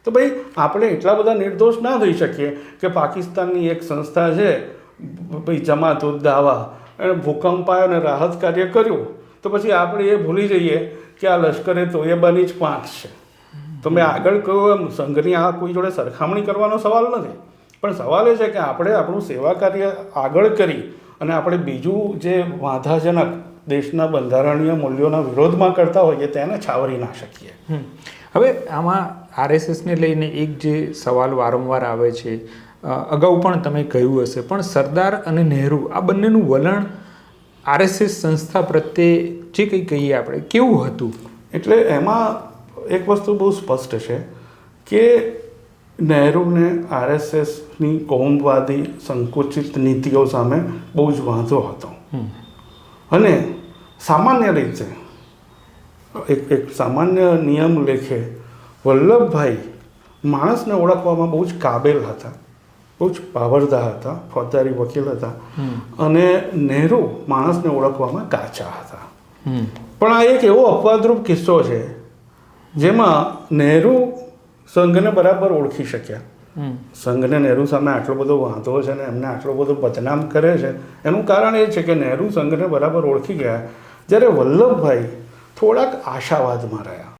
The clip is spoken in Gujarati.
તો ભાઈ આપણે એટલા બધા નિર્દોષ ના થઈ શકીએ કે પાકિસ્તાનની એક સંસ્થા છે ભાઈ જમાત ઉદ દાવા, એણે ભૂકંપ આવ્યો અને રાહત કાર્ય કર્યું, તો પછી આપણે એ ભૂલી જઈએ કે આ લશ્કરે તોયબાની જ પાંખ છે. તો મેં આગળ કહ્યું એમ સંઘની આ કોઈ જોડે સરખામણી કરવાનો સવાલ નથી, પણ સવાલ એ છે કે આપણે આપણું સેવા કાર્ય આગળ કરી અને આપણે બીજું જે વાંધાજનક દેશના બંધારણીય મૂલ્યોના વિરોધમાં કરતા હોઈએ તેને છાવરી ના શકીએ. હવે આમાં આરએસએસને લઈને એક જે સવાલ વારંવાર આવે છે, અગાઉ પણ તમે કહ્યું હશે, પણ સરદાર અને નહેરુ આ બંનેનું વલણ આરએસએસ સંસ્થા પ્રત્યે જે કંઈ કહીએ આપણે કેવું હતું? એટલે એમાં એક વસ્તુ બહુ સ્પષ્ટ છે કે નહેરુને આરએસએસની કોમવાદી સંકુચિત નીતિઓ સામે બહુ જ વાંધો હતો. અને સામાન્ય રીતે એક સામાન્ય નિયમ લેખે વલ્લભભાઈ માણસને ઓળખવામાં બહુ જ કાબેલ હતા, બહુ જ પાવરદાર હતા, ફોજદારી વકીલ હતા, અને નહેરુ માણસને ઓળખવામાં કાચા હતા. પણ આ એક એવો અપવાદરૂપ કિસ્સો છે જેમાં નહેરુ સંઘને બરાબર ઓળખી શક્યા. સંઘને નહેરુ સામે આટલો બધો વાંધો છે ને એમને આટલો બધો બદનામ કરે છે, એનું કારણ એ છે કે નહેરુ સંઘને બરાબર ઓળખી ગયા, જ્યારે વલ્લભભાઈ થોડાક આશાવાદમાં રહ્યા.